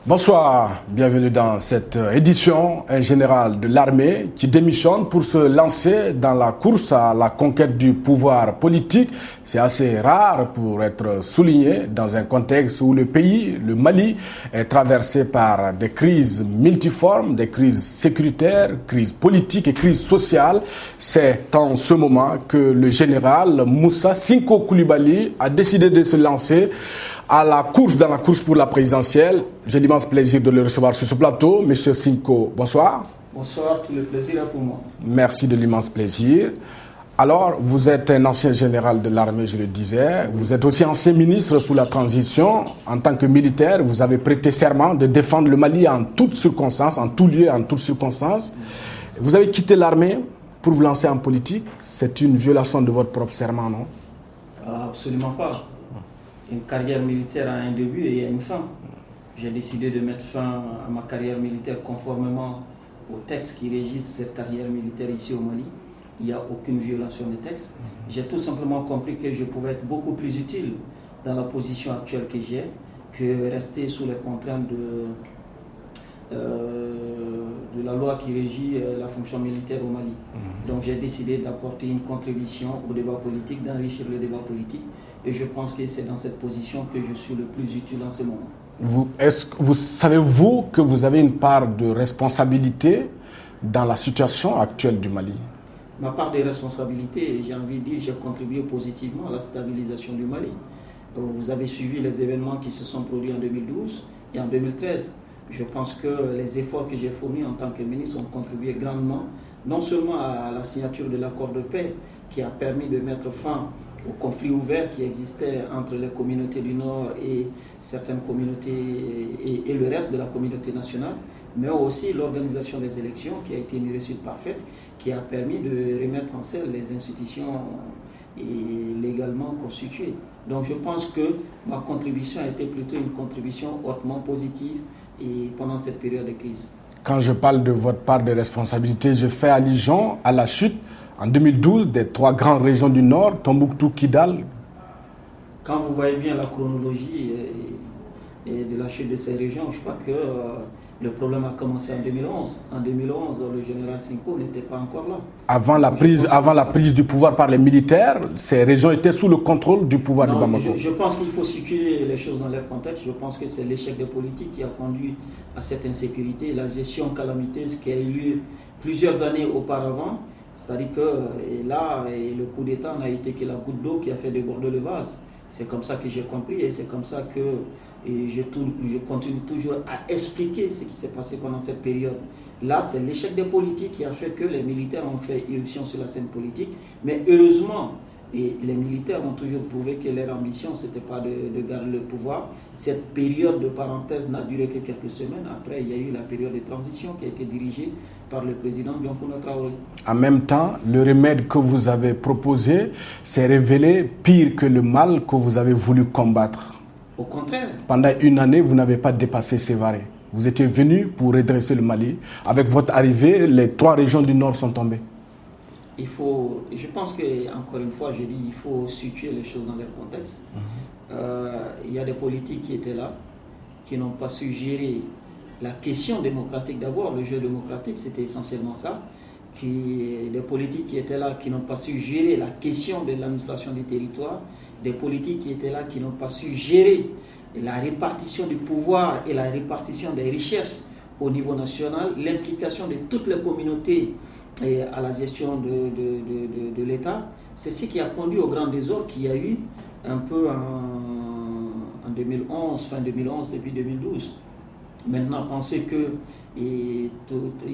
Bonsoir, bienvenue dans cette édition. Un général de l'armée qui démissionne pour se lancer dans la course à la conquête du pouvoir politique. C'est assez rare pour être souligné dans un contexte où le pays, le Mali, est traversé par des crises multiformes, des crises sécuritaires, crises politiques et crises sociales. C'est en ce moment que le général Moussa Sinko Coulibaly a décidé de se lancer dans la course pour la présidentielle. J'ai l'immense plaisir de le recevoir sur ce plateau. Monsieur Sinko, bonsoir. Bonsoir, tout le plaisir est pour moi. Merci de l'immense plaisir. Alors, vous êtes un ancien général de l'armée, je le disais. Vous êtes aussi ancien ministre sous la transition. En tant que militaire, vous avez prêté serment de défendre le Mali en toutes circonstances, en tout lieu, en toutes circonstances. Vous avez quitté l'armée pour vous lancer en politique. C'est une violation de votre propre serment, non? Absolument pas. Une carrière militaire a un début et a une fin. J'ai décidé de mettre fin à ma carrière militaire conformément aux textes qui régissent cette carrière militaire ici au Mali. Il n'y a aucune violation des textes. J'ai tout simplement compris que je pouvais être beaucoup plus utile dans la position actuelle que j'ai que rester sous les contraintes de la loi qui régit la fonction militaire au Mali. Donc j'ai décidé d'apporter une contribution au débat politique, d'enrichir le débat politique. Et je pense que c'est dans cette position que je suis le plus utile en ce moment. Savez-vous que vous avez une part de responsabilité dans la situation actuelle du Mali? Ma part de responsabilité, j'ai envie de dire, j'ai contribué positivement à la stabilisation du Mali. Vous avez suivi les événements qui se sont produits en 2012 et en 2013. Je pense que les efforts que j'ai fournis en tant que ministre ont contribué grandement, non seulement à la signature de l'accord de paix qui a permis de mettre fin au conflit ouvert qui existait entre les communautés du Nord et certaines communautés et le reste de la communauté nationale, mais aussi l'organisation des élections qui a été une réussite parfaite, qui a permis de remettre en selle les institutions légalement constituées. Donc je pense que ma contribution a été plutôt une contribution hautement positive et pendant cette période de crise. Quand je parle de votre part de responsabilité, je fais allusion à la chute en 2012 des trois grandes régions du Nord, Tombouctou, Kidal. Quand vous voyez bien la chronologie et de la chute de ces régions, je crois que le problème a commencé en 2011. En 2011, le général Sinko n'était pas encore là. Avant la prise du pouvoir par les militaires, ces régions étaient sous le contrôle du pouvoir de Bamako. Je pense qu'il faut situer les choses dans leur contexte. Je pense que c'est l'échec des politiques qui a conduit à cette insécurité, la gestion calamiteuse qui a eu lieu plusieurs années auparavant. C'est-à-dire que le coup d'État n'a été que la goutte d'eau qui a fait déborder le vase. C'est comme ça que j'ai compris et c'est comme ça que je continue toujours à expliquer ce qui s'est passé pendant cette période. Là, c'est l'échec des politiques qui a fait que les militaires ont fait irruption sur la scène politique. Mais heureusement, les militaires ont toujours prouvé que leur ambition, ce n'était pas de garder le pouvoir. Cette période de parenthèse n'a duré que quelques semaines. Après, il y a eu la période de transition qui a été dirigée par le président Dioncounda Traoré. En même temps, le remède que vous avez proposé s'est révélé pire que le mal que vous avez voulu combattre. Au contraire. Pendant une année, vous n'avez pas dépassé Sévaré. Vous étiez venu pour redresser le Mali. Avec votre arrivée, les trois régions du Nord sont tombées. Je pense que, encore une fois, je dis, il faut situer les choses dans leur contexte. Il y a des politiques qui étaient là, qui n'ont pas su gérer la question démocratique d'abord. Le jeu démocratique, c'était essentiellement ça. Des politiques qui étaient là, qui n'ont pas su gérer la question de l'administration du territoire. Des politiques qui étaient là, qui n'ont pas su gérer la répartition du pouvoir et la répartition des richesses au niveau national, l'implication de toutes les communautés à la gestion de l'État. C'est ce qui a conduit au grand désordre qu'il y a eu un peu en 2011, fin 2011, depuis 2012. Maintenant, penser que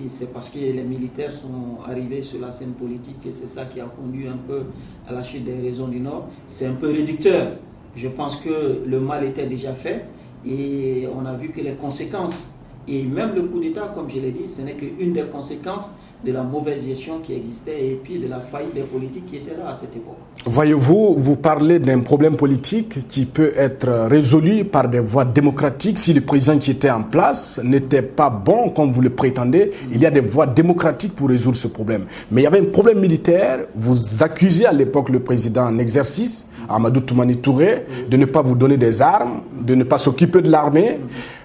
c'est parce que les militaires sont arrivés sur la scène politique et c'est ça qui a conduit un peu à la chute des régions du Nord, c'est un peu réducteur. Je pense que le mal était déjà fait et on a vu que les conséquences, et même le coup d'État, comme je l'ai dit, ce n'est qu'une des conséquences de la mauvaise gestion qui existait et puis de la faillite des politiques qui étaient là à cette époque. Voyez-vous, vous parlez d'un problème politique qui peut être résolu par des voies démocratiques. Si le président qui était en place n'était pas bon comme vous le prétendez, il y a des voies démocratiques pour résoudre ce problème. Mais il y avait un problème militaire. Vous accusez à l'époque le président en exercice, Amadou Toumani Touré, de ne pas vous donner des armes, de ne pas s'occuper de l'armée.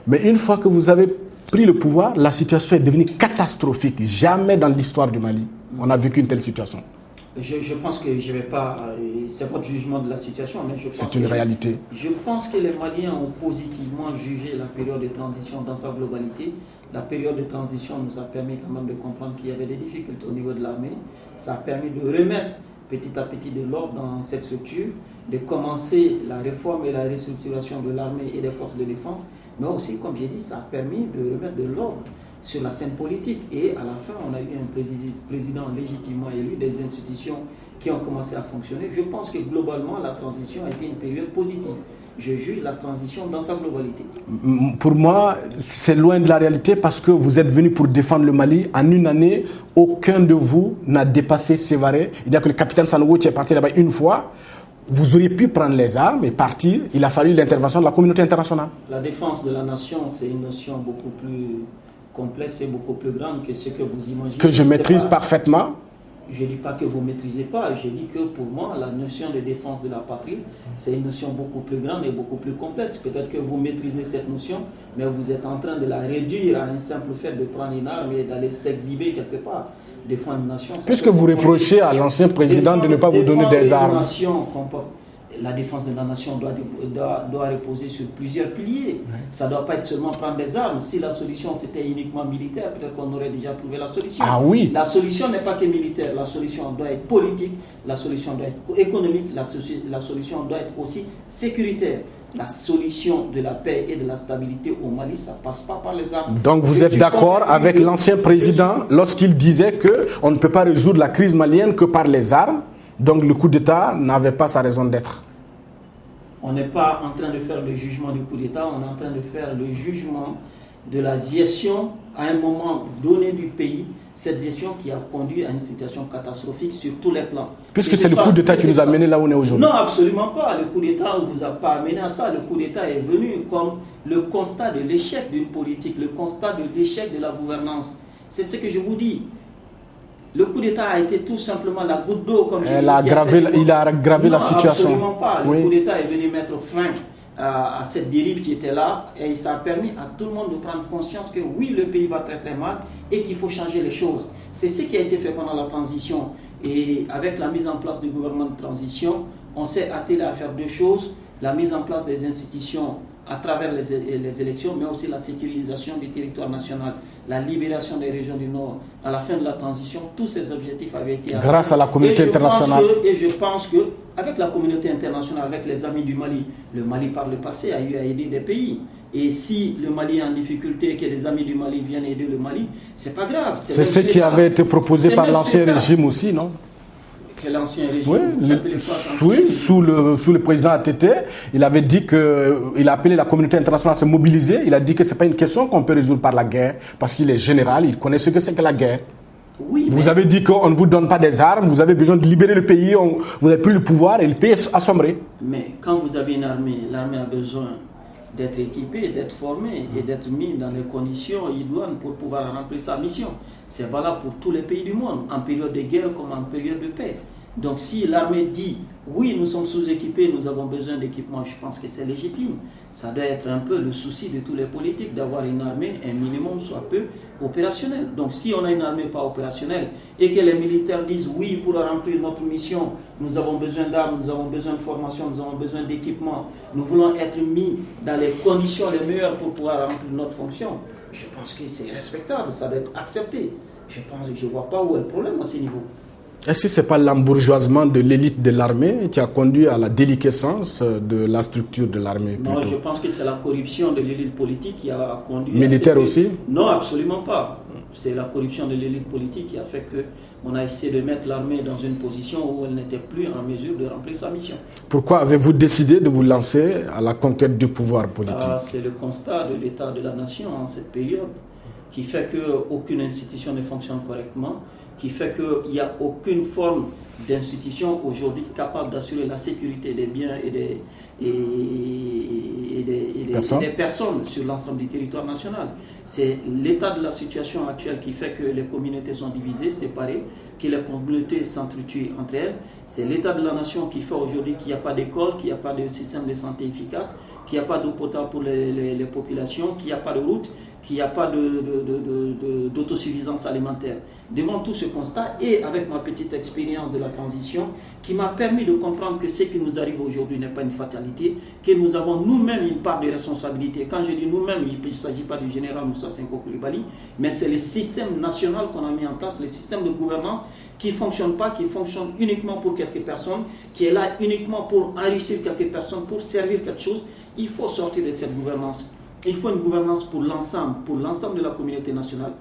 Mais une fois que vous avez pris le pouvoir, la situation est devenue catastrophique. Jamais dans l'histoire du Mali, on a vécu une telle situation. Je pense que je ne vais pas... c'est votre jugement de la situation, mais je pense c'est une réalité. Je pense que les Maliens ont positivement jugé la période de transition dans sa globalité. La période de transition nous a permis quand même de comprendre qu'il y avait des difficultés au niveau de l'armée. Ça a permis de remettre petit à petit de l'ordre dans cette structure, de commencer la réforme et la restructuration de l'armée et des forces de défense, mais aussi, comme j'ai dit, ça a permis de remettre de l'ordre sur la scène politique. Et à la fin, on a eu un président légitimement élu, des institutions qui ont commencé à fonctionner. Je pense que globalement, la transition a été une période positive. Je juge la transition dans sa globalité. Pour moi, c'est loin de la réalité parce que vous êtes venu pour défendre le Mali. En une année, aucun de vous n'a dépassé Sévaré. Il n'y a que le capitaine Sanogo qui est parti là-bas une fois. Vous auriez pu prendre les armes et partir. Il a fallu l'intervention de la communauté internationale. La défense de la nation, c'est une notion beaucoup plus complexe et beaucoup plus grande que ce que vous imaginez. Que je maîtrise parfaitement. Je ne dis pas que vous ne maîtrisez pas, je dis que pour moi, la notion de défense de la patrie, c'est une notion beaucoup plus grande et beaucoup plus complexe. Peut-être que vous maîtrisez cette notion, mais vous êtes en train de la réduire à un simple fait de prendre une arme et d'aller s'exhiber quelque part. Défendre une nation. Puisque vous reprochez à l'ancien président de ne pas vous donner des armes. La défense de la nation doit reposer sur plusieurs piliers. Ça ne doit pas être seulement prendre des armes. Si la solution c'était uniquement militaire, peut-être qu'on aurait déjà trouvé la solution. Ah oui. La solution n'est pas que militaire. La solution doit être politique, la solution doit être économique, la solution doit être aussi sécuritaire. La solution de la paix et de la stabilité au Mali, ça ne passe pas par les armes. Donc vous êtes d'accord avec l'ancien président lorsqu'il disait qu'on ne peut pas résoudre la crise malienne que par les armes? Donc le coup d'État n'avait pas sa raison d'être. On n'est pas en train de faire le jugement du coup d'État, on est en train de faire le jugement de la gestion à un moment donné du pays, cette gestion qui a conduit à une situation catastrophique sur tous les plans. Puisque c'est le coup d'État qui nous a menés là où on est aujourd'hui. Non, absolument pas. Le coup d'État ne vous a pas amené à ça. Le coup d'État est venu comme le constat de l'échec d'une politique, le constat de l'échec de la gouvernance. C'est ce que je vous dis. Le coup d'État a été tout simplement la goutte d'eau, comme je dis. Il a aggravé la situation. Absolument pas. Le coup d'État est venu mettre fin à cette dérive qui était là et ça a permis à tout le monde de prendre conscience que oui, le pays va très très mal et qu'il faut changer les choses. C'est ce qui a été fait pendant la transition. Et avec la mise en place du gouvernement de transition, on s'est attelé à faire deux choses. La mise en place des institutions à travers les élections, mais aussi la sécurisation du territoire national, la libération des régions du Nord. À la fin de la transition, tous ces objectifs avaient été atteints. Grâce à la communauté internationale. Et je pense qu'avec la communauté internationale, avec les amis du Mali, le Mali par le passé a eu à aider des pays. Et si le Mali est en difficulté et que les amis du Mali viennent aider le Mali, c'est pas grave. C'est ce qui avait été proposé par l'ancien régime aussi, non? L'ancien régime, oui, sous le président ATT, il avait dit qu'il a appelé la communauté internationale à se mobiliser. Il a dit que ce n'est pas une question qu'on peut résoudre par la guerre, parce qu'il est général, il connaît ce que c'est que la guerre. Oui, vous avez dit qu'on ne vous donne pas des armes, vous avez besoin de libérer le pays, vous n'avez plus le pouvoir et le pays est assombrer. Mais quand vous avez une armée, l'armée a besoin d'être équipée, d'être formée et d'être mise dans les conditions idoines pour pouvoir remplir sa mission. C'est valable pour tous les pays du monde, en période de guerre comme en période de paix. Donc si l'armée dit oui, nous sommes sous-équipés, nous avons besoin d'équipement, je pense que c'est légitime. Ça doit être un peu le souci de tous les politiques d'avoir une armée, un minimum soit peu opérationnelle. Donc si on a une armée pas opérationnelle et que les militaires disent oui, pour remplir notre mission, nous avons besoin d'armes, nous avons besoin de formation, nous avons besoin d'équipement, nous voulons être mis dans les conditions les meilleures pour pouvoir remplir notre fonction, je pense que c'est respectable, ça doit être accepté. Je ne vois pas où est le problème à ce niveau. Est-ce que ce n'est pas l'embourgeoisement de l'élite de l'armée qui a conduit à la déliquescence de la structure de l'armée? Non, je pense que c'est la corruption de l'élite politique qui a conduit... Militaire aussi? Non, absolument pas. C'est la corruption de l'élite politique qui a fait qu'on a essayé de mettre l'armée dans une position où elle n'était plus en mesure de remplir sa mission. Pourquoi avez-vous décidé de vous lancer à la conquête du pouvoir politique? C'est le constat de l'état de la nation en cette période qui fait qu'aucune institution ne fonctionne correctement, qui fait qu'il n'y a aucune forme d'institution aujourd'hui capable d'assurer la sécurité des biens et des personnes sur l'ensemble du territoire national. C'est l'état de la situation actuelle qui fait que les communautés sont divisées, séparées, que les communautés s'entretuent entre elles. C'est l'état de la nation qui fait aujourd'hui qu'il n'y a pas d'école, qu'il n'y a pas de système de santé efficace, qu'il n'y a pas d'eau potable pour les populations, qu'il n'y a pas de route, qu'il n'y a pas d'autosuffisance alimentaire. Devant tout ce constat, et avec ma petite expérience de la transition, qui m'a permis de comprendre que ce qui nous arrive aujourd'hui n'est pas une fatalité, que nous avons nous-mêmes une part de responsabilité. Quand je dis nous-mêmes, il ne s'agit pas du général Moussa Senko Coulibaly, mais c'est le système national qu'on a mis en place, le système de gouvernance qui ne fonctionne pas, qui fonctionne uniquement pour quelques personnes, qui est là uniquement pour enrichir quelques personnes, pour servir quelque chose. Il faut sortir de cette gouvernance. Il faut une gouvernance pour l'ensemble de la communauté nationale.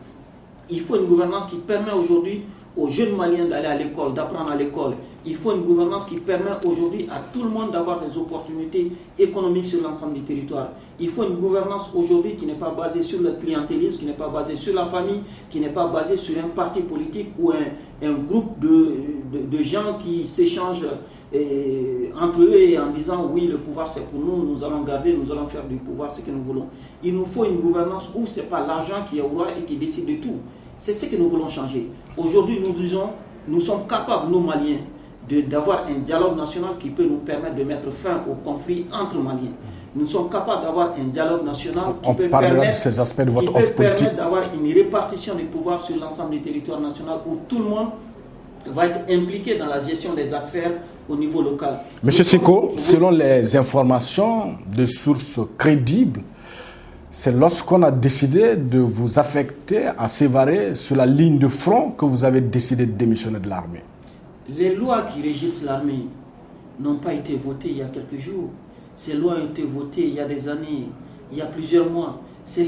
Il faut une gouvernance qui permet aujourd'hui aux jeunes Maliens d'aller à l'école, d'apprendre à l'école. Il faut une gouvernance qui permet aujourd'hui à tout le monde d'avoir des opportunités économiques sur l'ensemble du territoire. Il faut une gouvernance aujourd'hui qui n'est pas basée sur le clientélisme, qui n'est pas basée sur la famille, qui n'est pas basée sur un parti politique ou un groupe de gens qui s'échangent entre eux et en disant oui, le pouvoir c'est pour nous, nous allons garder, nous allons faire du pouvoir ce que nous voulons. Il nous faut une gouvernance où ce n'est pas l'argent qui est au roi et qui décide de tout. C'est ce que nous voulons changer. Aujourd'hui, nous sommes capables, nous Maliens, d'avoir un dialogue national qui peut nous permettre de mettre fin au conflit entre Maliens. Nous sommes capables d'avoir un dialogue national qui peut permettre d'avoir une répartition des pouvoirs sur l'ensemble du territoire national où tout le monde va être impliqué dans la gestion des affaires au niveau local. Monsieur Senko, selon les informations de sources crédibles, c'est lorsqu'on a décidé de vous affecter à Sévaré sur la ligne de front que vous avez décidé de démissionner de l'armée. Les lois qui régissent l'armée n'ont pas été votées il y a quelques jours. Ces lois ont été votées il y a des années, il y a plusieurs mois. Ce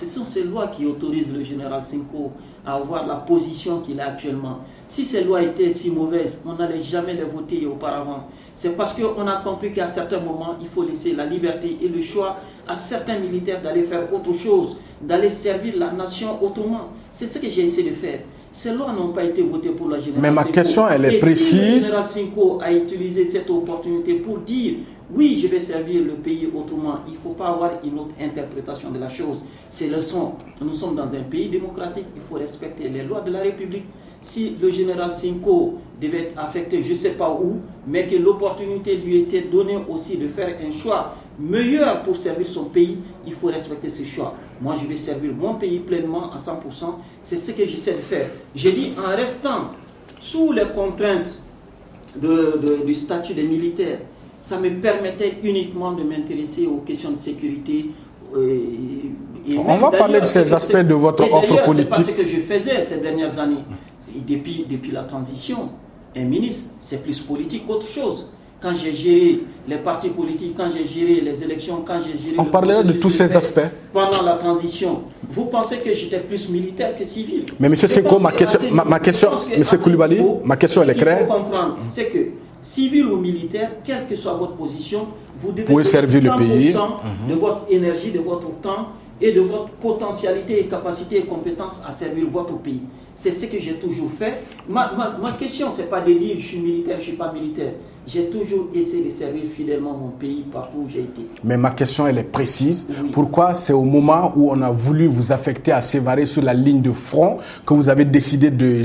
sont ces lois qui autorisent le général Senko à avoir la position qu'il a actuellement. Si ces lois étaient si mauvaises, on n'allait jamais les voter auparavant. C'est parce qu'on a compris qu'à certains moments, il faut laisser la liberté et le choix à certains militaires d'aller faire autre chose, d'aller servir la nation autrement. C'est ce que j'ai essayé de faire. Ces lois n'ont pas été votées pour la général Senko. Mais ma question, elle est précise. Si le général Senko a utilisé cette opportunité pour dire oui, je vais servir le pays autrement, il ne faut pas avoir une autre interprétation de la chose. C'est le son. Nous sommes dans un pays démocratique, il faut respecter les lois de la République. Si le général Senko devait être affecté, je ne sais pas où, mais que l'opportunité lui était donnée aussi de faire un choix meilleur pour servir son pays, il faut respecter ce choix. Moi, je vais servir mon pays pleinement à 100%. C'est ce que j'essaie de faire. J'ai dit en restant sous les contraintes du statut des militaires, ça me permettait uniquement de m'intéresser aux questions de sécurité. On va parler de ces aspects de votre offre politique. C'est pas ce que je faisais ces dernières années. Depuis la transition, un ministre, c'est plus politique qu'autre chose. Quand j'ai géré les partis politiques, quand j'ai géré les élections, quand j'ai géré... On parlait de tous ces aspects. Pendant la transition, vous pensez que j'étais plus militaire que civil? Mais M. Senko, ma question, M. Coulibaly, ma question elle est claire. Ce qu'il faut comprendre, c'est que civil ou militaire, quelle que soit votre position, vous devez pouvez servir le pays de votre énergie, de votre temps et de votre potentialité et capacité et compétence à servir votre pays. C'est ce que j'ai toujours fait. Ma question, ce n'est pas de dire je suis militaire, je ne suis pas militaire. J'ai toujours essayé de servir fidèlement mon pays partout où j'ai été. Mais ma question, elle est précise. Oui. Pourquoi c'est au moment où on a voulu vous affecter à Sévaré sur la ligne de front que vous avez décidé de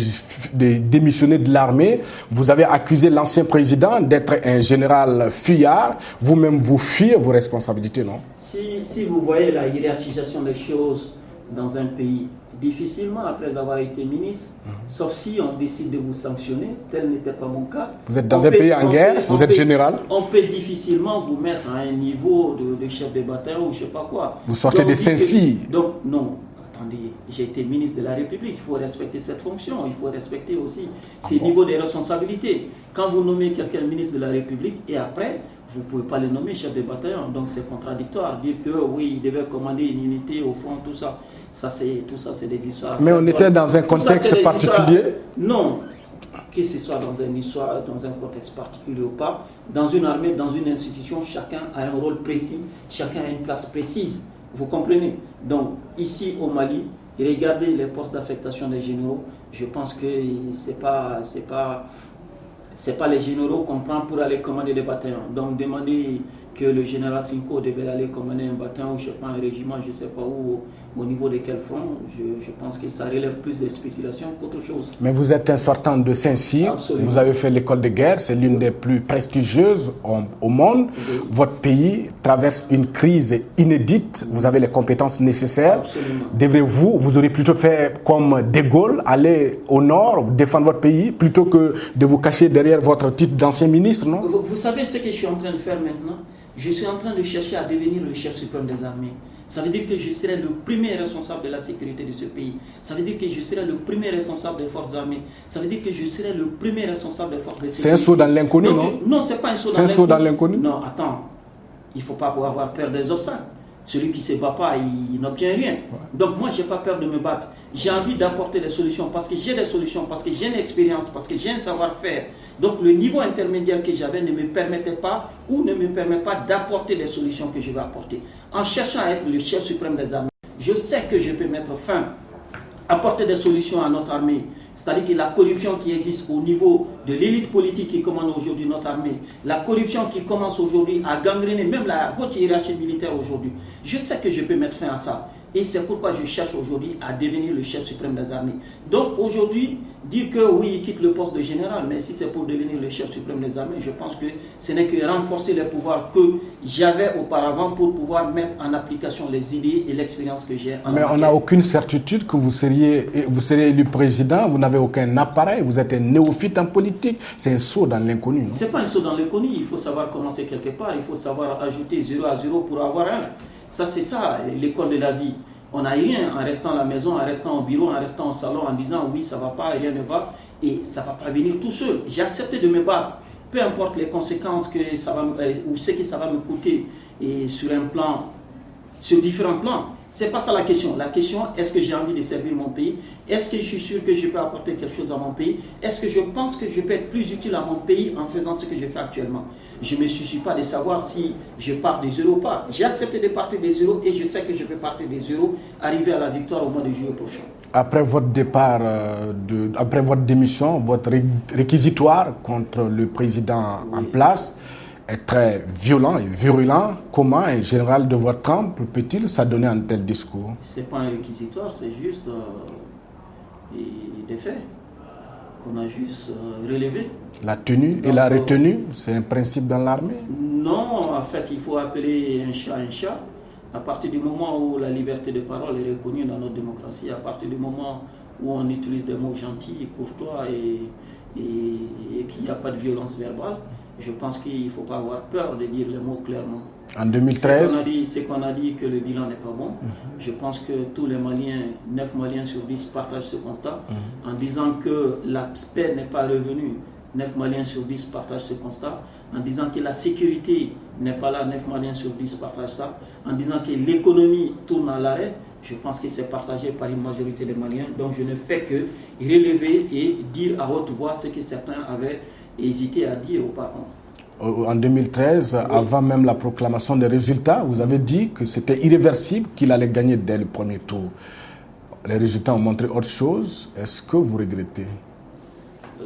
démissionner de l'armée? Vous avez accusé l'ancien président d'être un général fuyard. Vous-même, vous fuyez vos responsabilités, non? Si vous voyez la hiérarchisation des choses dans un pays, difficilement après avoir été ministre, sauf si on décide de vous sanctionner, tel n'était pas mon cas. Vous êtes dans un pays en guerre, vous êtes général. On peut difficilement vous mettre à un niveau de chef de bataillon ou je ne sais pas quoi. Vous sortez des Saint-Cyr. Donc non, attendez, j'ai été ministre de la République, il faut respecter cette fonction, il faut respecter aussi ces niveaux de responsabilité. Quand vous nommez quelqu'un ministre de la République et après, vous ne pouvez pas le nommer chef de bataillon, donc c'est contradictoire. Dire que oui, il devait commander une unité au front, tout ça c'est des histoires. Mais on était dans un contexte particulier? Non, que ce soit dans un contexte particulier ou pas, dans une armée, dans une institution, chacun a un rôle précis, chacun a une place précise. Vous comprenez? Donc ici au Mali, regardez les postes d'affectation des généraux, je pense que c'est pas les généraux qu'on prend pour aller commander des bataillons. Donc demandez que le général Cinco devait aller commander un bataillon ou je sais pas, un régiment, je ne sais pas où, au niveau de quel front. Je pense que ça relève plus des spéculations qu'autre chose. Mais vous êtes un sortant de Saint-Cyr, vous avez fait l'école de guerre, c'est l'une des plus prestigieuses au monde. Oui. Votre pays traverse une crise inédite, vous avez les compétences nécessaires. Absolument. Devrez-vous, vous aurez plutôt fait comme De Gaulle, aller au nord, défendre votre pays, plutôt que de vous cacher derrière votre titre d'ancien ministre, non? Vous savez ce que je suis en train de faire maintenant? Je suis en train de chercher à devenir le chef suprême des armées. Ça veut dire que je serai le premier responsable de la sécurité de ce pays. Ça veut dire que je serai le premier responsable des forces armées. Ça veut dire que je serai le premier responsable des forces de sécurité. C'est un saut dans l'inconnu, non? Non, c'est pas un saut dans l'inconnu. Non, attends. Il ne faut pas avoir peur des obstacles. Celui qui ne se bat pas, il n'obtient rien. Ouais. Donc moi, je n'ai pas peur de me battre. J'ai envie d'apporter des solutions parce que j'ai des solutions, parce que j'ai une expérience, parce que j'ai un savoir-faire. Donc le niveau intermédiaire que j'avais ne me permettait pas ou ne me permet pas d'apporter les solutions que je vais apporter. En cherchant à être le chef suprême des armées, je sais que je peux mettre fin, apporter des solutions à notre armée. C'est-à-dire que la corruption qui existe au niveau de l'élite politique qui commande aujourd'hui notre armée, la corruption qui commence aujourd'hui à gangréner même la haute hiérarchie militaire aujourd'hui, je sais que je peux mettre fin à ça. Et c'est pourquoi je cherche aujourd'hui à devenir le chef suprême des armées. Donc aujourd'hui, dire que oui, il quitte le poste de général, mais si c'est pour devenir le chef suprême des armées, je pense que ce n'est que renforcer les pouvoirs que j'avais auparavant pour pouvoir mettre en application les idées et l'expérience que j'ai. Mais on n'a aucune certitude que vous seriez élu président, vous n'avez aucun appareil, vous êtes un néophyte en politique, c'est un saut dans l'inconnu. Ce n'est pas un saut dans l'inconnu, il faut savoir commencer quelque part, il faut savoir ajouter 0 à 0 pour avoir 1. Ça, c'est ça, l'école de la vie. On n'a rien en restant à la maison, en restant au bureau, en restant au salon, en disant oui, ça ne va pas, rien ne va, et ça ne va pas venir tout seul. J'ai accepté de me battre, peu importe les conséquences que ça va, ou ce que ça va me coûter, et sur un plan, sur différents plans. Ce n'est pas ça la question. La question, est-ce que j'ai envie de servir mon pays? Est-ce que je suis sûr que je peux apporter quelque chose à mon pays? Est-ce que je pense que je peux être plus utile à mon pays en faisant ce que je fais actuellement? Je ne me soucie pas de savoir si je pars des zéros ou pas. J'ai accepté de partir des zéros et je sais que je peux partir des zéros, arriver à la victoire au mois de juillet prochain. Après votre départ, après votre démission, votre réquisitoire contre le président en place est très violent et virulent. Comment un général de votre trempe peut-il s'adonner à un tel discours? Ce n'est pas un réquisitoire, c'est juste des faits qu'on a juste relevés. La tenue et la retenue, c'est un principe dans l'armée? Non, en fait, il faut appeler un chat un chat. À partir du moment où la liberté de parole est reconnue dans notre démocratie, à partir du moment où on utilise des mots gentils, courtois et qu'il n'y a pas de violence verbale, je pense qu'il ne faut pas avoir peur de dire les mots clairement. En 2013, c'est qu'on a dit que le bilan n'est pas bon. Je pense que tous les Maliens, 9 Maliens sur 10 partagent ce constat. En disant que la paix n'est pas revenue, 9 Maliens sur 10 partagent ce constat. En disant que la sécurité n'est pas là, 9 Maliens sur 10 partagent ça. En disant que l'économie tourne à l'arrêt, je pense que c'est partagé par une majorité des Maliens. Donc je ne fais que relever et dire à haute voix ce que certains avaient hésité à dire auparavant. En 2013, oui, avant même la proclamation des résultats, vous avez dit que c'était irréversible, qu'il allait gagner dès le premier tour. Les résultats ont montré autre chose. Est-ce que vous regrettez?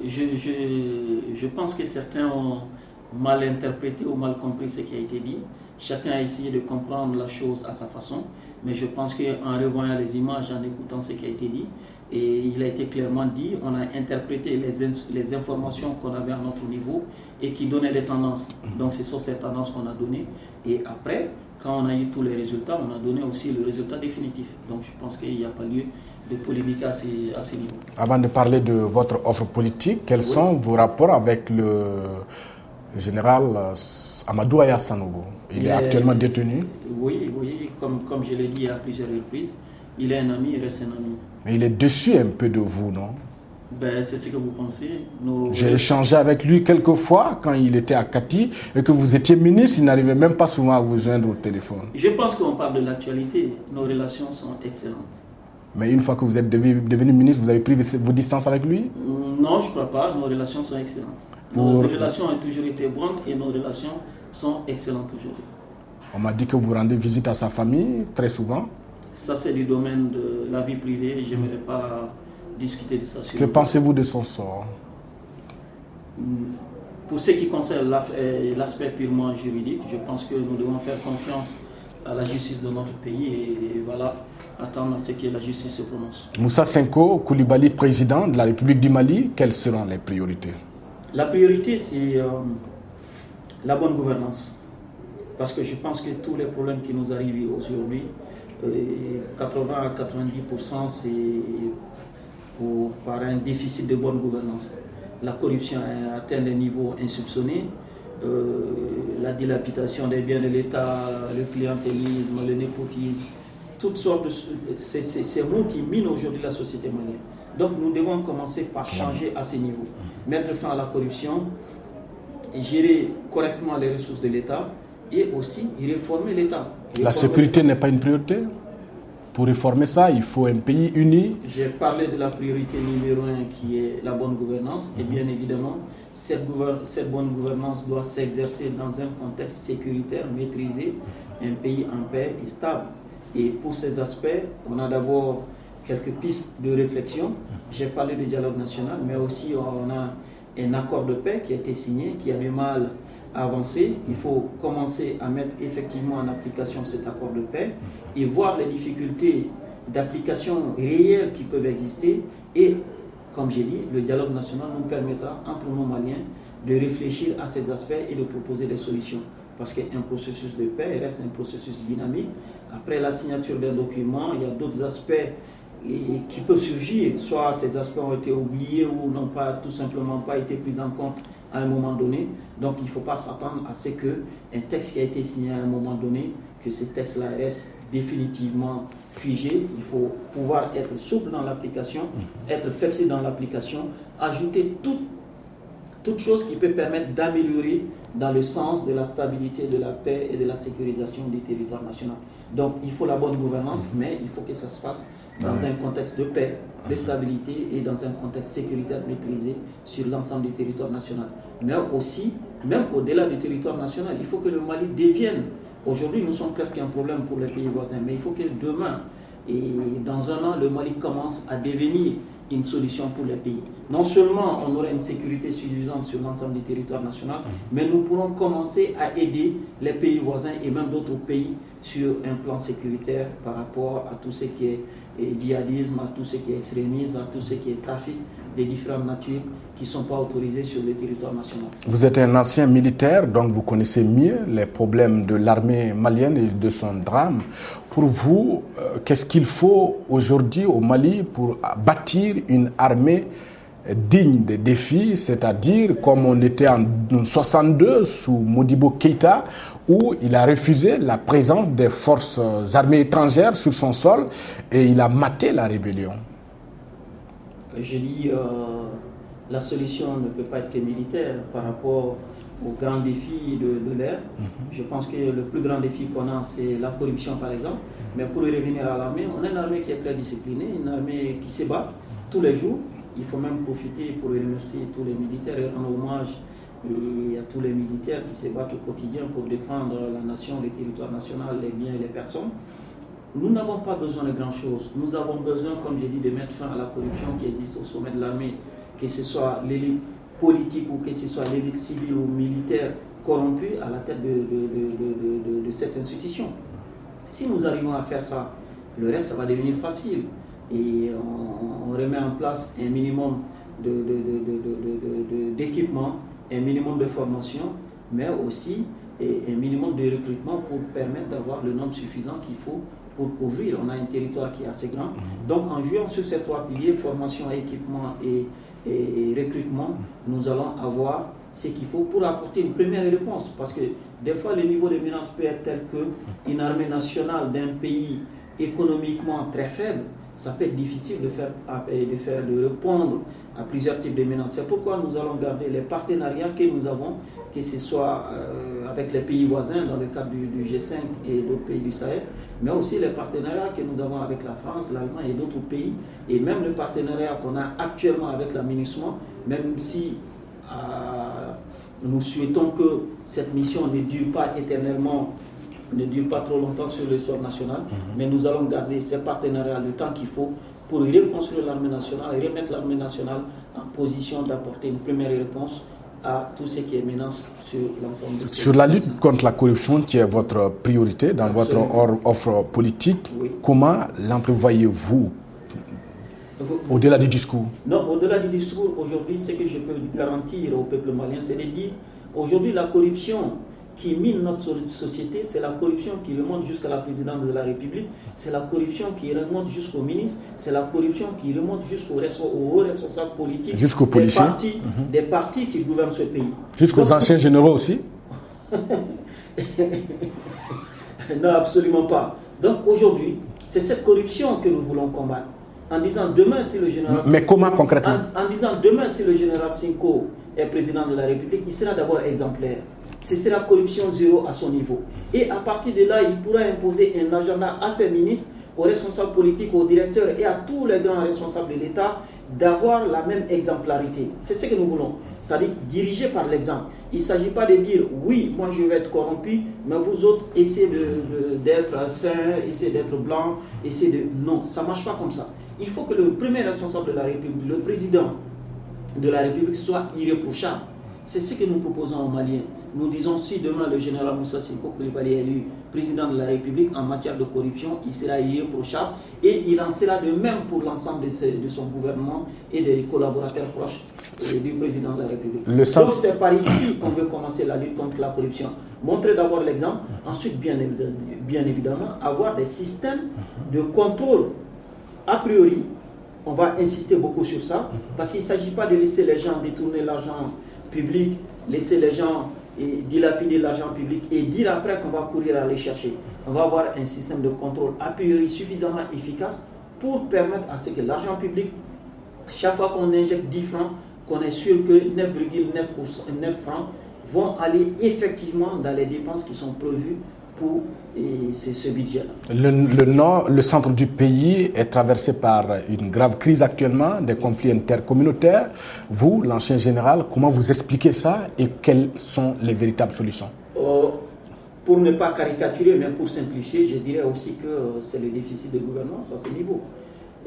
Je pense que certains ont mal interprété ou mal compris ce qui a été dit. Chacun a essayé de comprendre la chose à sa façon, mais je pense qu'en revoyant les images, en écoutant ce qui a été dit, et il a été clairement dit, on a interprété les informations qu'on avait à notre niveau et qui donnaient des tendances. Donc c'est sur ces tendances qu'on a donné. Et après, quand on a eu tous les résultats, on a donné aussi le résultat définitif. Donc je pense qu'il n'y a pas lieu de polémique à ce niveau. Avant de parler de votre offre politique, quels sont vos rapports avec le général Amadou Aya Sanogo? Il est actuellement détenu. Oui, comme je l'ai dit à plusieurs reprises, il est un ami, il reste un ami. Mais il est déçu un peu de vous, non? Ben, c'est ce que vous pensez. J'ai échangé avec lui quelques fois quand il était à Kati et que vous étiez ministre, il n'arrivait même pas souvent à vous joindre au téléphone. Je pense qu'on parle de l'actualité. Nos relations sont excellentes. Mais une fois que vous êtes devenu ministre, vous avez pris vos distances avec lui? Non, je ne crois pas. Nos relations sont excellentes. Nos relations ont toujours été bonnes et nos relations sont excellentes aujourd'hui. On m'a dit que vous rendez visite à sa famille très souvent. Ça, c'est du domaine de la vie privée. Je n'aimerais pas discuter de ça. Que pensez-vous de son sort? Pour ce qui concerne l'aspect purement juridique, je pense que nous devons faire confiance à la justice de notre pays et voilà, attendre à ce que la justice se prononce. Moussa Senko Coulibaly, président de la République du Mali, quelles seront les priorités? La priorité, c'est la bonne gouvernance. Parce que je pense que tous les problèmes qui nous arrivent aujourd'hui, 80 à 90%, c'est par un déficit de bonne gouvernance. La corruption a atteint des niveaux insoupçonnés, la dilapidation des biens de l'État, le clientélisme, le népotisme, toutes sortes de ces mots qui minent aujourd'hui la société malienne. Donc nous devons commencer par changer à ces niveaux, mettre fin à la corruption, gérer correctement les ressources de l'État et aussi réformer l'État. La sécurité n'est pas une priorité? Pour réformer ça, il faut un pays uni. J'ai parlé de la priorité numéro 1 qui est la bonne gouvernance. Et bien évidemment, cette bonne gouvernance doit s'exercer dans un contexte sécuritaire, maîtrisé, un pays en paix et stable. Et pour ces aspects, on a d'abord quelques pistes de réflexion. J'ai parlé du dialogue national, mais aussi on a un accord de paix qui a été signé, qui a du mal à avancer. Il faut commencer à mettre effectivement en application cet accord de paix et voir les difficultés d'application réelles qui peuvent exister. Et, comme j'ai dit, le dialogue national nous permettra, entre nous Maliens, de réfléchir à ces aspects et de proposer des solutions. Parce qu'un processus de paix reste un processus dynamique. Après la signature d'un document, il y a d'autres aspects qui peuvent surgir. Soit ces aspects ont été oubliés ou n'ont pas tout simplement pas été pris en compte à un moment donné. Donc il ne faut pas s'attendre à ce qu'un texte qui a été signé à un moment donné, que ce texte-là reste définitivement figé. Il faut pouvoir être souple dans l'application, être flexible dans l'application, ajouter toute chose qui peut permettre d'améliorer dans le sens de la stabilité, de la paix et de la sécurisation du territoire national. Donc il faut la bonne gouvernance, mais il faut que ça se fasse dans un contexte de paix, de stabilité et dans un contexte sécuritaire maîtrisé sur l'ensemble du territoire national. Mais aussi, même au-delà du territoire national, il faut que le Mali devienne, aujourd'hui nous sommes presque un problème pour les pays voisins, mais il faut que demain et dans un an, le Mali commence à devenir une solution pour les pays. Non seulement on aura une sécurité suffisante sur l'ensemble du territoire national, mais nous pourrons commencer à aider les pays voisins et même d'autres pays sur un plan sécuritaire par rapport à tout ce qui est djihadisme, à tout ce qui est extrémisme, à tout ce qui est trafic des différentes natures qui ne sont pas autorisés sur le territoire national. Vous êtes un ancien militaire, donc vous connaissez mieux les problèmes de l'armée malienne et de son drame. Pour vous, qu'est-ce qu'il faut aujourd'hui au Mali pour bâtir une armée digne des défis, c'est-à-dire comme on était en 1962 sous Modibo Keïta, où il a refusé la présence des forces armées étrangères sur son sol et il a maté la rébellion? Je dis, la solution ne peut pas être que militaire par rapport aux grands défis de l'ère. Je pense que le plus grand défi qu'on a, c'est la corruption par exemple. Mais pour revenir à l'armée, on a une armée qui est très disciplinée, une armée qui se bat tous les jours. Il faut même profiter pour remercier tous les militaires et rendre hommage à tous les militaires qui se battent au quotidien pour défendre la nation, le territoire national, les biens et les personnes. Nous n'avons pas besoin de grand-chose. Nous avons besoin, comme j'ai dit, de mettre fin à la corruption qui existe au sommet de l'armée, que ce soit l'élite politique ou que ce soit l'élite civile ou militaire corrompue à la tête de cette institution. Si nous arrivons à faire ça, le reste, ça va devenir facile. Et on remet en place un minimum d'équipement, un minimum de formation, mais aussi un minimum de recrutement pour permettre d'avoir le nombre suffisant qu'il faut pour couvrir. On a un territoire qui est assez grand. Donc en jouant sur ces trois piliers, formation, équipement et recrutement, nous allons avoir ce qu'il faut pour apporter une première réponse. Parce que des fois, le niveau de menace peut être tel qu'une nationale d'un pays économiquement très faible, ça peut être difficile de répondre à plusieurs types de menaces. C'est pourquoi nous allons garder les partenariats que nous avons, que ce soit avec les pays voisins dans le cadre du G5 et d'autres pays du Sahel, mais aussi les partenariats que nous avons avec la France, l'Allemagne et d'autres pays, et même le partenariat qu'on a actuellement avec la MINUSMA, même si nous souhaitons que cette mission ne dure pas éternellement, ne dure pas trop longtemps sur le sol national, mais nous allons garder ces partenariats le temps qu'il faut pour reconstruire l'armée nationale et remettre l'armée nationale en position d'apporter une première réponse à tout ce qui est menace sur l'ensemble. Sur la lutte contre la corruption, qui est votre priorité dans Absolument. votre offre politique, Oui. comment l'entrevoyez-vous au-delà du discours? Non, au-delà du discours, aujourd'hui, ce que je peux garantir au peuple malien, c'est de dire, aujourd'hui, la corruption qui mine notre société, c'est la corruption qui remonte jusqu'à la présidence de la République, c'est la corruption qui remonte jusqu'au ministre, c'est la corruption qui remonte jusqu'aux hauts responsables politiques, jusqu'aux policiers, des partis qui gouvernent ce pays. Jusqu'aux anciens généraux aussi? Non, absolument pas. Donc aujourd'hui, c'est cette corruption que nous voulons combattre. En disant demain, si le général Mais Cinco, comment concrètement? en disant demain, si le général Cinco est président de la République, il sera d'abord exemplaire. Ce sera corruption zéro à son niveau. Et à partir de là, il pourra imposer un agenda à ses ministres, aux responsables politiques, aux directeurs et à tous les grands responsables de l'État d'avoir la même exemplarité. C'est ce que nous voulons. C'est-à-dire diriger par l'exemple. Il ne s'agit pas de dire oui, moi je vais être corrompu, mais vous autres essayez d'être sains, essayez d'être blancs, essayez de... Non, ça ne marche pas comme ça. Il faut que le premier responsable de la République, le président de la République soit irréprochable. C'est ce que nous proposons aux Maliens. Nous disons si demain le général Moussa Siko Coulibaly est élu président de la République en matière de corruption, il sera irréprochable et il en sera de même pour l'ensemble de son gouvernement et des collaborateurs proches du président de la République. Donc c'est par ici qu'on veut commencer la lutte contre la corruption. Montrer d'abord l'exemple, ensuite bien évidemment avoir des systèmes de contrôle. A priori, on va insister beaucoup sur ça parce qu'il ne s'agit pas de laisser les gens détourner l'argent public, laisser les gens dilapider l'argent public et dire après qu'on va courir aller chercher. On va avoir un système de contrôle a priori suffisamment efficace pour permettre à ce que l'argent public, chaque fois qu'on injecte 10 francs, qu'on est sûr que 9,9 francs vont aller effectivement dans les dépenses qui sont prévues pour ce budget-là. Le centre du pays est traversé par une grave crise actuellement, des conflits intercommunautaires. Vous, l'ancien général, comment vous expliquez ça et quelles sont les véritables solutions? Pour ne pas caricaturer, mais pour simplifier, je dirais aussi que c'est le déficit de gouvernance à ce niveau.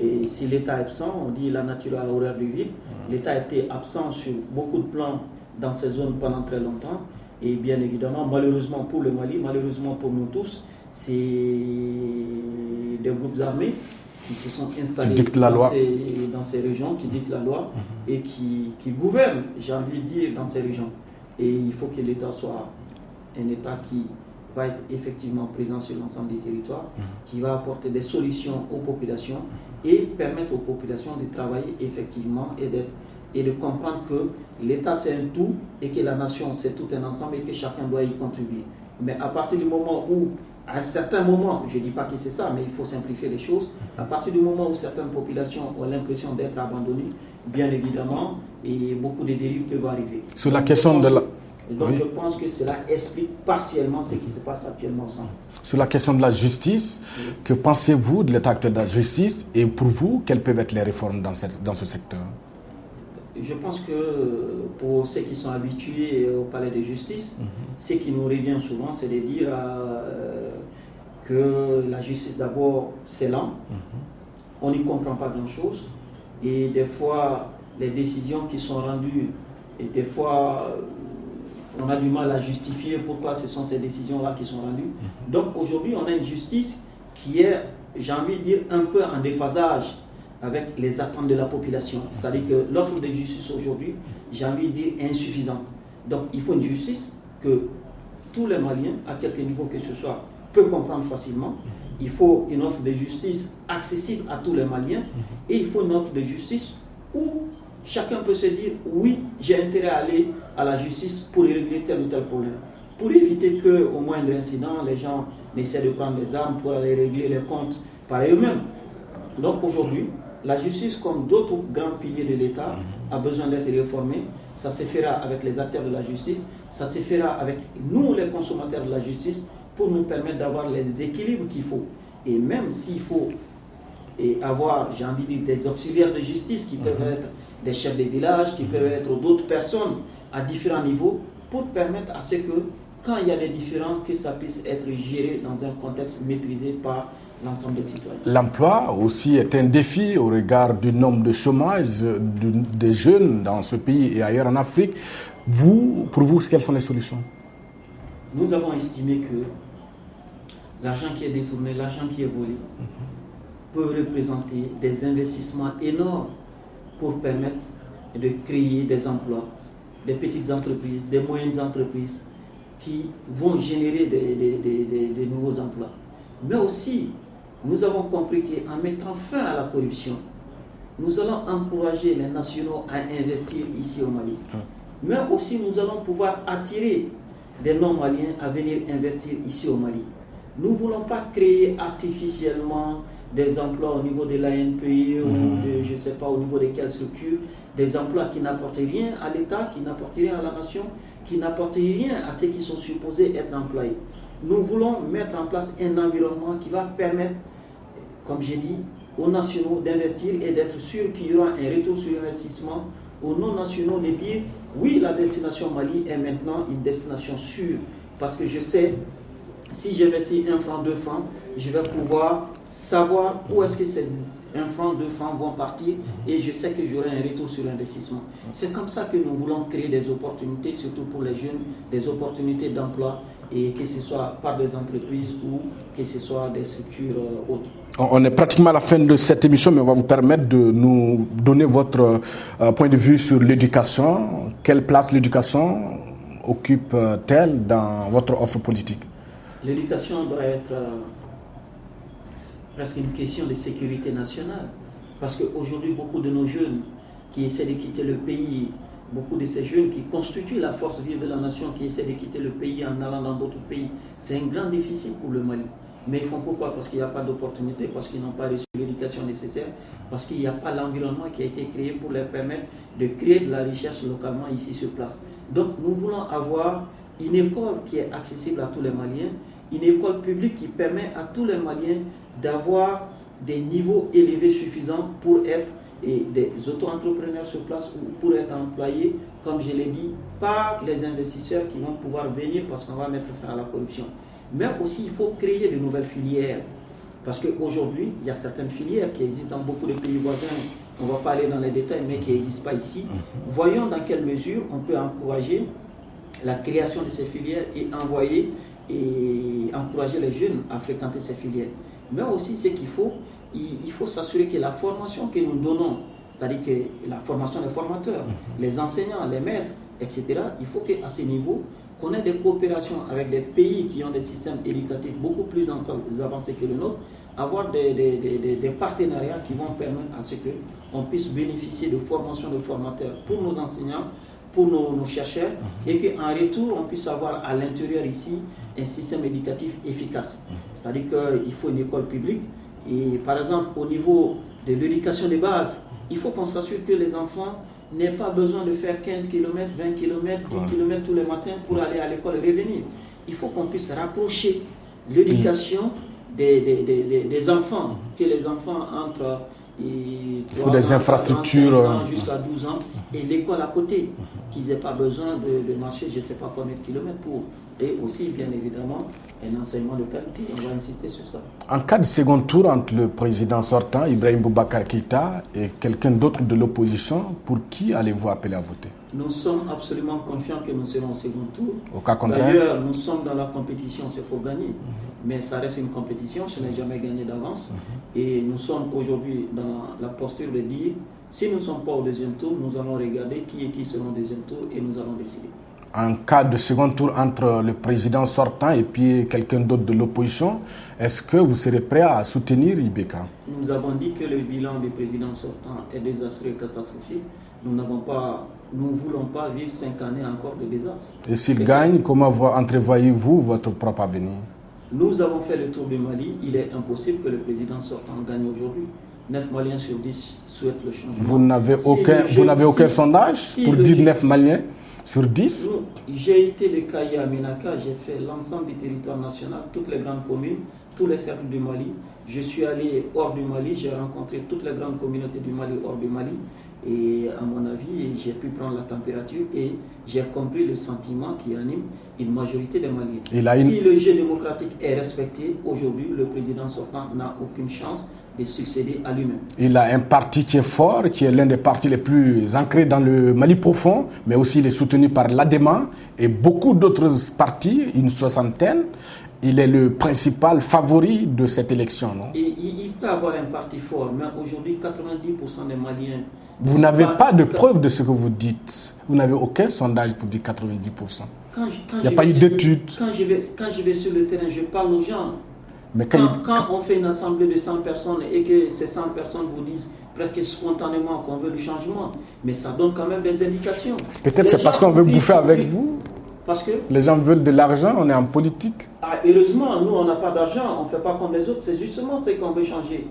Et si l'État est absent, on dit la nature a horreur du vide. L'État a été absent sur beaucoup de plans dans ces zones pendant très longtemps. Et bien évidemment, malheureusement pour le Mali, malheureusement pour nous tous, c'est des groupes armés qui se sont installés dans ces régions, qui dictent la loi et qui gouvernent, j'ai envie de dire, dans ces régions. Et il faut que l'État soit un État qui va être effectivement présent sur l'ensemble des territoires, qui va apporter des solutions aux populations et permettre aux populations de travailler effectivement et de comprendre que l'État c'est un tout et que la nation c'est tout un ensemble et que chacun doit y contribuer. Mais à partir du moment où, à un certain moment, je ne dis pas que c'est ça, mais il faut simplifier les choses, à partir du moment où certaines populations ont l'impression d'être abandonnées, bien évidemment, et beaucoup de dérives peuvent arriver. Sur la question de la... Donc je pense que cela explique partiellement ce qui se passe actuellement au centre. Sur la question de la justice, que pensez-vous de l'état actuel de la justice et pour vous, quelles peuvent être les réformes dans ce secteur? Je pense que pour ceux qui sont habitués au palais de justice, ce qui nous revient souvent, c'est de dire que la justice d'abord c'est lent, on n'y comprend pas grand-chose et des fois les décisions qui sont rendues, et des fois on a du mal à justifier pourquoi ce sont ces décisions-là qui sont rendues. Donc aujourd'hui on a une justice qui est, j'ai envie de dire, un peu en déphasage avec les attentes de la population. C'est-à-dire que l'offre de justice aujourd'hui, j'ai envie de dire, est insuffisante. Donc il faut une justice que tous les Maliens, à quelque niveau que ce soit, peuvent comprendre facilement. Il faut une offre de justice accessible à tous les Maliens. Et il faut une offre de justice où chacun peut se dire, oui, j'ai intérêt à aller à la justice pour régler tel ou tel problème. Pour éviter qu'au moindre incident, les gens essaient de prendre les armes pour aller régler les comptes par eux-mêmes. Donc aujourd'hui, la justice, comme d'autres grands piliers de l'État, a besoin d'être réformée. Ça se fera avec les acteurs de la justice, ça se fera avec nous, les consommateurs de la justice, pour nous permettre d'avoir les équilibres qu'il faut. Et même s'il faut avoir, j'ai envie de dire, des auxiliaires de justice qui peuvent être des chefs de village, qui peuvent être d'autres personnes à différents niveaux, pour permettre à ce que, quand il y a des différends, que ça puisse être géré dans un contexte maîtrisé par l'ensemble des citoyens. L'emploi aussi est un défi au regard du nombre de chômage des jeunes dans ce pays et ailleurs en Afrique. Pour vous, quelles sont les solutions? Nous avons estimé que l'argent qui est détourné, l'argent qui est volé, peut représenter des investissements énormes pour permettre de créer des emplois, des petites entreprises, des moyennes entreprises qui vont générer des nouveaux emplois. Mais aussi, nous avons compris qu'en mettant fin à la corruption, nous allons encourager les nationaux à investir ici au Mali. Mais aussi, nous allons pouvoir attirer des non-maliens à venir investir ici au Mali. Nous ne voulons pas créer artificiellement des emplois au niveau de l'ANPI ou de, je ne sais pas, au niveau de quelles structures, des emplois qui n'apportent rien à l'État, qui n'apportent rien à la nation, qui n'apportent rien à ceux qui sont supposés être employés. Nous voulons mettre en place un environnement qui va permettre, comme j'ai dit, aux nationaux d'investir et d'être sûr qu'il y aura un retour sur investissement, aux non-nationaux de dire oui, la destination Mali est maintenant une destination sûre, parce que je sais, si j'investis 1 franc, 2 francs, je vais pouvoir savoir où est-ce que ces 1 franc, 2 francs vont partir et je sais que j'aurai un retour sur l'investissement. C'est comme ça que nous voulons créer des opportunités, surtout pour les jeunes, des opportunités d'emploi, et que ce soit par des entreprises ou que ce soit des structures autres. On est pratiquement à la fin de cette émission, mais on va vous permettre de nous donner votre point de vue sur l'éducation. Quelle place l'éducation occupe-t-elle dans votre offre politique? L'éducation doit être presque une question de sécurité nationale. Parce qu'aujourd'hui, beaucoup de nos jeunes qui essaient de quitter le pays, beaucoup de ces jeunes qui constituent la force vive de la nation, qui essaient de quitter le pays en allant dans d'autres pays, c'est un grand déficit pour le Mali. Mais ils font pourquoi? Parce qu'il n'y a pas d'opportunité, parce qu'ils n'ont pas reçu l'éducation nécessaire, parce qu'il n'y a pas l'environnement qui a été créé pour leur permettre de créer de la recherche localement ici sur place. Donc nous voulons avoir une école qui est accessible à tous les Maliens, une école publique qui permet à tous les Maliens d'avoir des niveaux élevés suffisants pour être des auto-entrepreneurs sur place ou pour être employés, comme je l'ai dit, par les investisseurs qui vont pouvoir venir parce qu'on va mettre fin à la corruption. Mais aussi, il faut créer de nouvelles filières. Parce qu'aujourd'hui, il y a certaines filières qui existent dans beaucoup de pays voisins. On ne va pas aller dans les détails, mais qui n'existent pas ici. Voyons dans quelle mesure on peut encourager la création de ces filières et encourager les jeunes à fréquenter ces filières. Mais aussi, ce qu'il faut, il faut s'assurer que la formation que nous donnons, c'est-à-dire que la formation des formateurs, les enseignants, les maîtres, etc., il faut qu'à ce niveau, qu'on ait des coopérations avec des pays qui ont des systèmes éducatifs beaucoup plus avancés que le nôtre, avoir des partenariats qui vont permettre à ce qu'on puisse bénéficier de formation de formateurs pour nos enseignants, pour nos chercheurs, et qu'en retour, on puisse avoir à l'intérieur ici un système éducatif efficace. C'est-à-dire qu'il faut une école publique, et par exemple, au niveau de l'éducation de base, il faut qu'on s'assure que les enfants n'aient pas besoin de faire 15 km, 20 km, 10 km tous les matins pour aller à l'école et revenir. Il faut qu'on puisse rapprocher l'éducation des enfants, que les enfants entre il faut des infrastructures jusqu'à 12 ans et l'école à côté, qu'ils n'aient pas besoin de marcher je ne sais pas combien de kilomètres pour. Et aussi, bien évidemment, un enseignement de qualité. On va insister sur ça. En cas de second tour entre le président sortant, Ibrahim Boubacar Keïta, et quelqu'un d'autre de l'opposition, pour qui allez-vous appeler à voter? Nous sommes absolument confiants que nous serons au second tour. Au cas contraire? D'ailleurs, nous sommes dans la compétition, c'est pour gagner. Mais ça reste une compétition, je n'ai jamais gagné d'avance. Et nous sommes aujourd'hui dans la posture de dire, si nous ne sommes pas au deuxième tour, nous allons regarder qui seront au deuxième tour et nous allons décider. En cas de second tour entre le président sortant et puis quelqu'un d'autre de l'opposition, est-ce que vous serez prêt à soutenir Ibeka? Nous avons dit que le bilan du président sortant est désastreux et catastrophique. Nous ne voulons pas vivre 5 années encore de désastre. Et s'il gagne, comment entrevoyez-vous votre propre avenir? Nous avons fait le tour du Mali. Il est impossible que le président sortant gagne aujourd'hui. 9 Maliens sur 10 souhaitent le changement. Vous n'avez aucun sondage pour dire 9 Maliens sur 10? J'ai été de Kaye à Ménaka, j'ai fait l'ensemble du territoire national, toutes les grandes communes, tous les cercles du Mali. Je suis allé hors du Mali, j'ai rencontré toutes les grandes communautés du Mali hors du Mali. Et à mon avis, j'ai pu prendre la température et j'ai compris le sentiment qui anime une majorité des Maliens. Si le jeu démocratique est respecté, aujourd'hui, le président sortant n'a aucune chance de succéder à lui-même. Il a un parti qui est fort, qui est l'un des partis les plus ancrés dans le Mali profond, mais aussi il est soutenu par l'ADEMA et beaucoup d'autres partis, une soixantaine. Il est le principal favori de cette élection, non? Il peut avoir un parti fort, mais aujourd'hui, 90% des Maliens... Vous n'avez pas de preuve de ce que vous dites. Vous n'avez aucun sondage pour dire 90%. Il n'y a pas eu d'études. Quand je vais sur le terrain, je parle aux gens. Mais quand on fait une assemblée de 100 personnes et que ces 100 personnes vous disent presque spontanément qu'on veut le changement, mais ça donne quand même des indications. Peut-être c'est parce qu'on veut bouffer avec vous. Parce que les gens veulent de l'argent, on est en politique. Heureusement, nous on n'a pas d'argent, on ne fait pas comme les autres, c'est justement ce qu'on veut changer.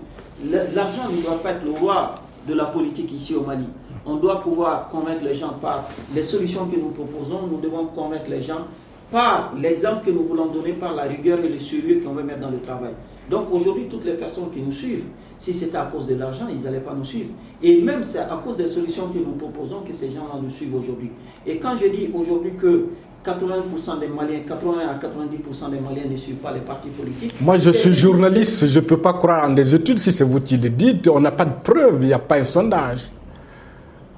L'argent ne doit pas être le roi de la politique ici au Mali. On doit pouvoir convaincre les gens par les solutions que nous proposons, nous devons convaincre les gens par l'exemple que nous voulons donner, par la rigueur et le sérieux qu'on veut mettre dans le travail. Donc aujourd'hui, toutes les personnes qui nous suivent, si c'était à cause de l'argent, ils n'allaient pas nous suivre. Et même c'est à cause des solutions que nous proposons que ces gens-là nous suivent aujourd'hui. Et quand je dis aujourd'hui que 80% des Maliens, 80 à 90% des Maliens ne suivent pas les partis politiques. Moi, je suis journaliste, je ne peux pas croire en des études. Si c'est vous qui le dites, on n'a pas de preuves, il n'y a pas un sondage.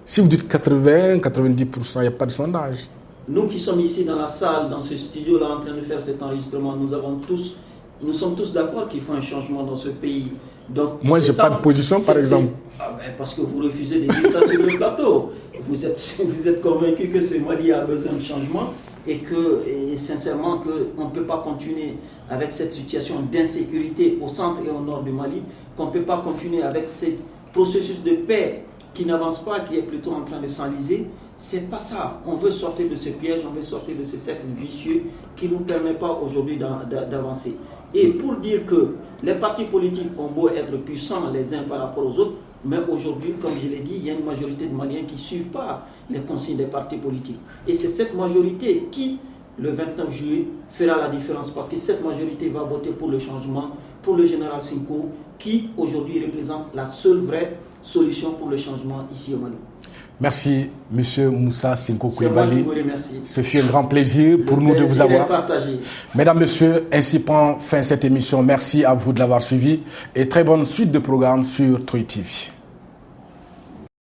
Si vous dites 80, 90%, il n'y a pas de sondage. Nous qui sommes ici dans la salle, dans ce studio-là, en train de faire cet enregistrement, nous sommes tous d'accord qu'il faut un changement dans ce pays. Donc, moi, je n'ai pas de position, par exemple. Parce que vous refusez de dire ça sur le plateau. Vous êtes convaincu que ce Mali a besoin de changement et sincèrement qu'on ne peut pas continuer avec cette situation d'insécurité au centre et au nord du Mali, qu'on ne peut pas continuer avec ce processus de paix qui n'avance pas, qui est plutôt en train de s'enliser. C'est pas ça. On veut sortir de ce piège, on veut sortir de ce cercle vicieux qui ne nous permet pas aujourd'hui d'avancer. Et pour dire que les partis politiques ont beau être puissants les uns par rapport aux autres, mais aujourd'hui, comme je l'ai dit, il y a une majorité de Maliens qui ne suivent pas les consignes des partis politiques. Et c'est cette majorité qui, le 29 juillet, fera la différence. Parce que cette majorité va voter pour le changement, pour le général Cinco, qui aujourd'hui représente la seule vraie solution pour le changement ici au Mali. Merci, M. Moussa Cinco Coulibaly. Ce fut un grand plaisir pour nous de vous avoir. Mesdames, Messieurs, ainsi prend fin cette émission. Merci à vous de l'avoir suivi et très bonne suite de programmes sur Troy TV.